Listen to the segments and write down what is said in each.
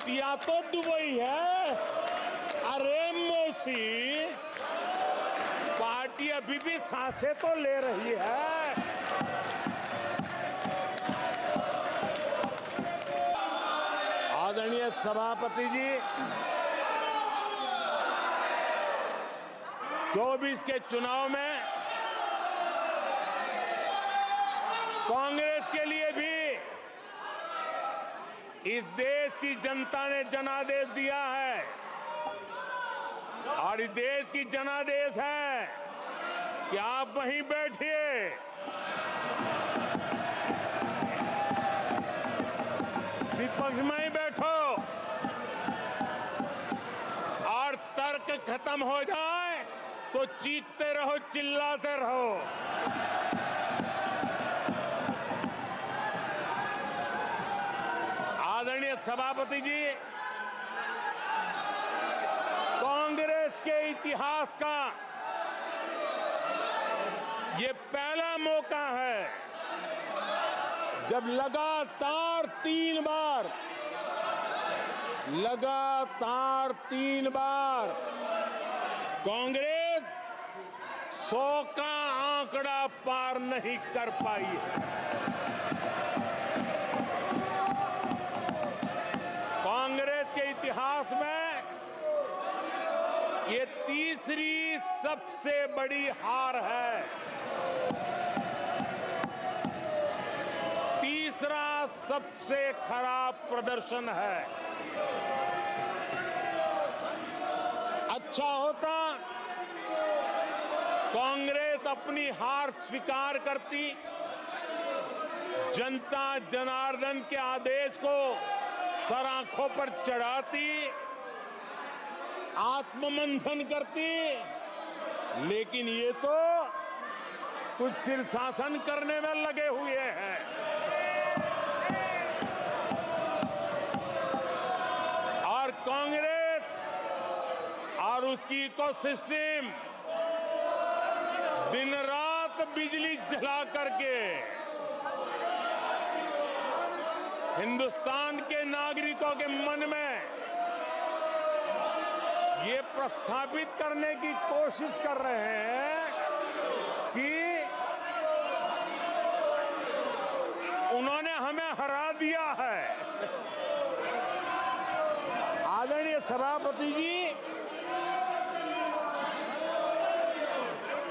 लुटिया तो दुबई है। अरे मौसी, पार्टी अभी भी सांसें तो ले रही है। आदरणीय सभापति जी, 24 के चुनाव में कांग्रेस के लिए भी इस देश की जनता ने जनादेश दिया है और इस देश की जनादेश है कि आप वहीं बैठिए, विपक्ष में ही बैठो और तर्क खत्म हो जाए तो चीखते रहो, चिल्लाते रहो। आदरणीय सभापति जी, कांग्रेस के इतिहास का ये पहला मौका है जब लगातार तीन बार कांग्रेस 100 का आंकड़ा पार नहीं कर पाई है। कांग्रेस के इतिहास में ये तीसरी सबसे बड़ी हार है, तीसरा सबसे खराब प्रदर्शन है। अच्छा होता कांग्रेस अपनी हार स्वीकार करती, जनता जनार्दन के आदेश को सर आंखों पर चढ़ाती, आत्ममंथन करती, लेकिन ये तो कुछ शीर्षासन करने में लगे हुए हैं। और कांग्रेस और उसकी इकोसिस्टम दिन रात बिजली जला करके हिंदुस्तान के नागरिकों के मन में ये प्रस्थापित करने की कोशिश कर रहे हैं कि उन्होंने हमें हरा दिया है। आदरणीय सभापति जी,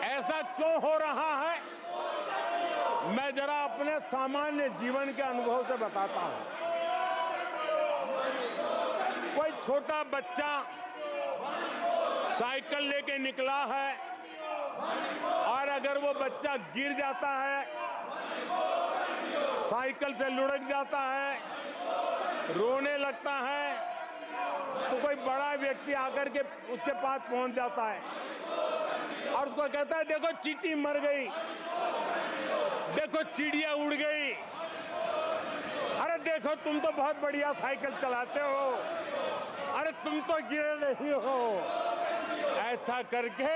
ऐसा क्यों हो रहा है, मैं जरा अपने सामान्य जीवन के अनुभव से बताता हूं। कोई छोटा बच्चा साइकिल लेके निकला है और अगर वो बच्चा गिर जाता है, साइकिल से लुढ़क जाता है, रोने लगता है, तो कोई बड़ा व्यक्ति आकर के उसके पास पहुंच जाता है और उसको कहता है, देखो चींटी मर गई, देखो चिड़िया उड़ गई, अरे देखो तुम तो बहुत बढ़िया साइकिल चलाते हो, अरे तुम तो गिरे नहीं हो। ऐसा करके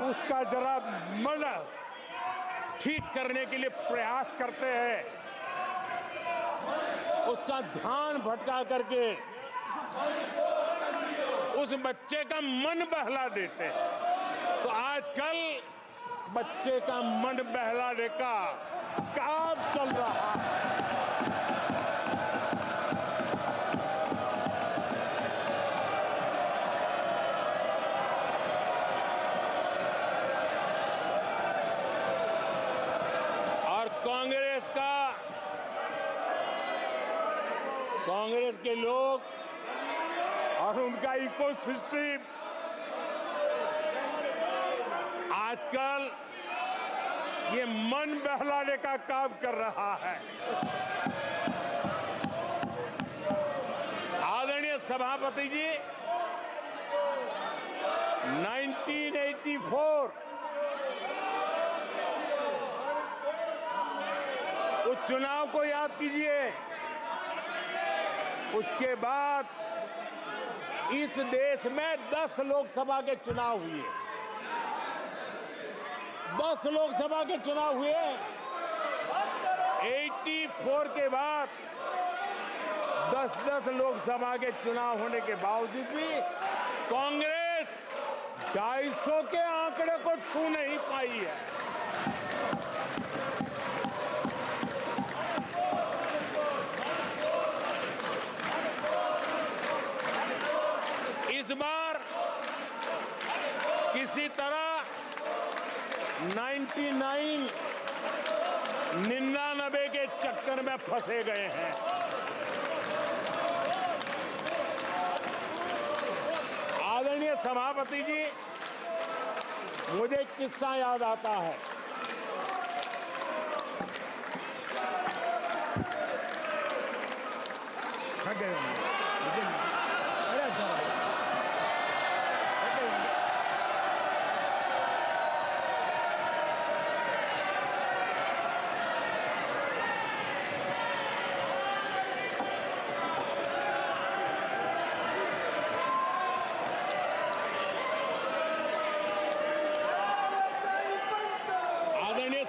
उसका जरा मन ठीक करने के लिए प्रयास करते हैं, उसका ध्यान भटका करके उस बच्चे का मन बहला देते हैं। तो आजकल बच्चे का मन बहलाने का काम चल रहा है। और कांग्रेस के लोग और उनका इकोसिस्टम आजकल ये मन बहलाने का काम कर रहा है। आदरणीय सभापति जी, 1984 उस चुनाव को याद कीजिए। उसके बाद इस देश में 10 लोकसभा के चुनाव हुए, 10 लोकसभा के चुनाव हुए। 84 के बाद 10-10 लोकसभा के चुनाव होने के बावजूद भी कांग्रेस 250 के आंकड़े को छू नहीं पाई है। इस बार किसी तरह 99 के चक्कर में फंसे गए हैं। आदरणीय सभापति जी, मुझे एक किस्सा याद आता है।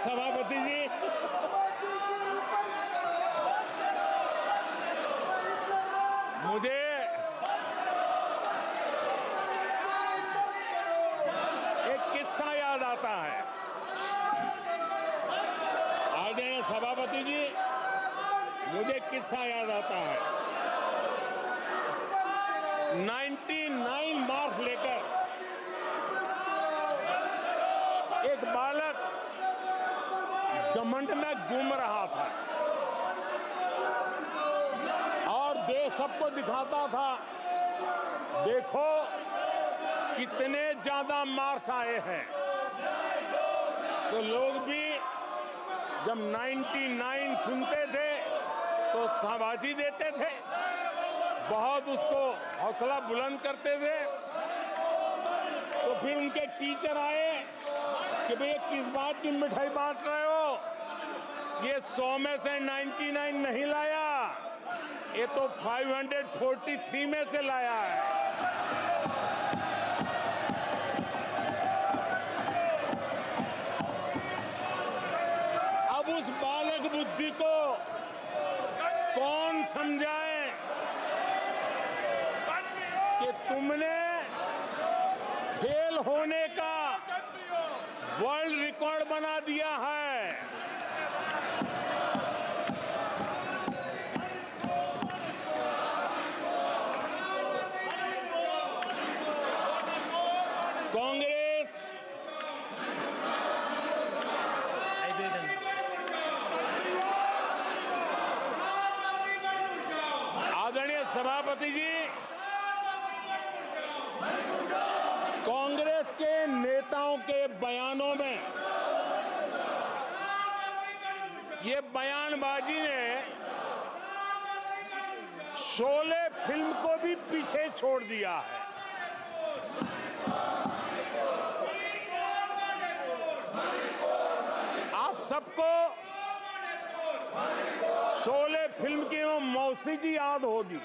सभापति जी, मुझे एक किस्सा याद आता है। आदरणीय सभापति जी, मुझे एक किस्सा याद आता है। 99 मार्क्स लेकर एक बालक घमंड में घूम रहा था और देश सबको दिखाता था, देखो कितने ज्यादा मार्क्स आए हैं। तो लोग भी जब 99 सुनते थे तो शाबाशी देते थे, बहुत उसको हौसला बुलंद करते थे। तो फिर उनके टीचर आए कि भैया किस बात की मिठाई बांट रहे हो, ये 100 में से 99 नहीं लाया, ये तो 543 में से लाया है। अब उस बालक बुद्धि को कौन समझाए कि तुमने फेल होने का वर्ल्ड रिकॉर्ड बना दिया है। कांग्रेस आदरणीय सभापति जी, कांग्रेस के नेताओं के बयानों में ये बयानबाजी ने शोले फिल्म को भी पीछे छोड़ दिया है। आप सबको शोले फिल्म की वो मौसी जी याद होगी।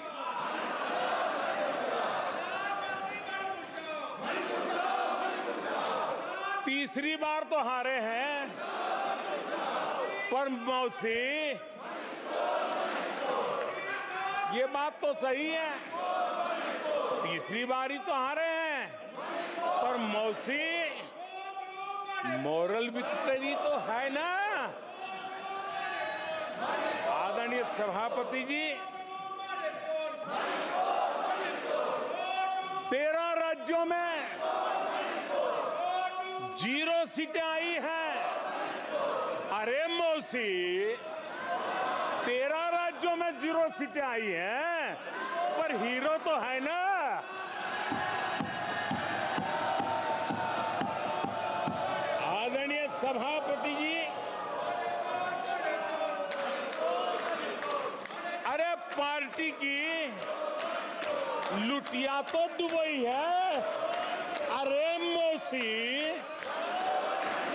तीसरी बार तो हारे हैं, पर मौसी ये बात तो सही है, तीसरी बार ही तो हारे हैं, पर मौसी मोरल विक्ट्री तो है ना। आदरणीय सभापति जी, 13 राज्यों में 0 सीटें आई हैं। अरे मौसी, 13 राज्यों में 0 सीटें आई हैं, पर हीरो तो है ना। आदरणीय सभापति जी, अरे पार्टी की लुटिया तो दुबई है। अरे मौसी,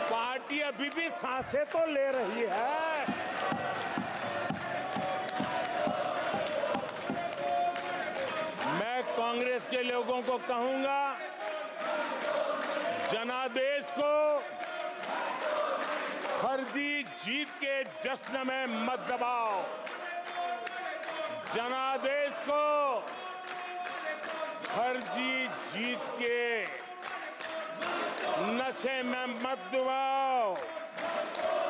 पार्टी अभी भी सांसें तो ले रही है। मैं कांग्रेस के लोगों को कहूंगा, जनादेश को फर्जी जीत के जश्न में मत दबाओ। जनादेश को फर्जी जीत के नशे में मत दबाओ,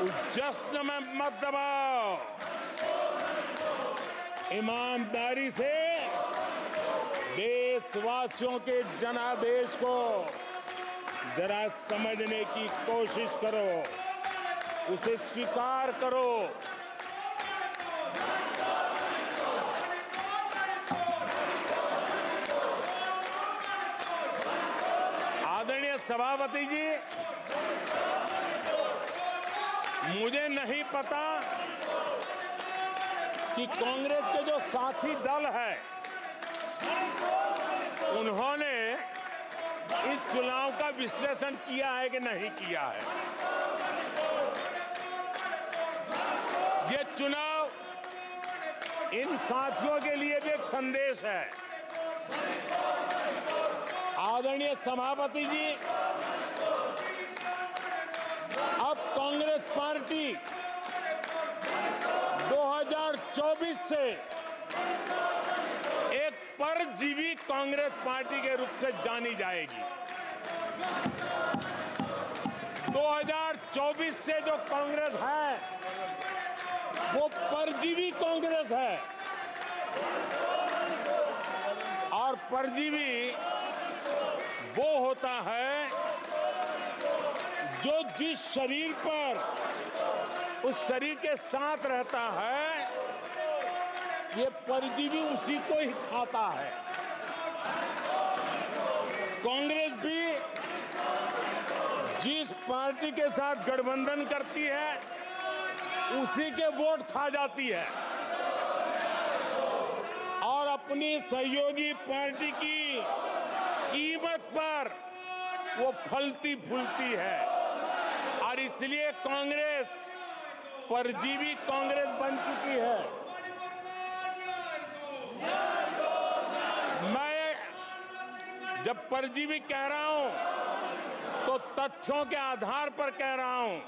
उस जश्न में मत दबाओ। ईमानदारी से देशवासियों के जनादेश को जरा समझने की कोशिश करो, उसे स्वीकार करो। आदरणीय सभापति जी, मुझे नहीं पता कि कांग्रेस के जो साथी दल है उन्होंने इस चुनाव का विश्लेषण किया है कि नहीं किया है। ये चुनाव इन साथियों के लिए भी एक संदेश है। आदरणीय सभापति जी, अब कांग्रेस पार्टी 2024 से एक परजीवी कांग्रेस पार्टी के रूप से जानी जाएगी। 2024 से जो कांग्रेस है वो परजीवी कांग्रेस है, और परजीवी वो होता है जो जिस शरीर पर उस शरीर के साथ रहता है, ये परजीवी उसी को ही खाता है। कांग्रेस भी जिस पार्टी के साथ गठबंधन करती है उसी के वोट खा जाती है, और अपनी सहयोगी पार्टी की कीमत पर वो फलती फूलती है, और इसलिए कांग्रेस परजीवी कांग्रेस बन चुकी है। मैं जब परजीवी कह रहा हूं तो तथ्यों के आधार पर कह रहा हूं।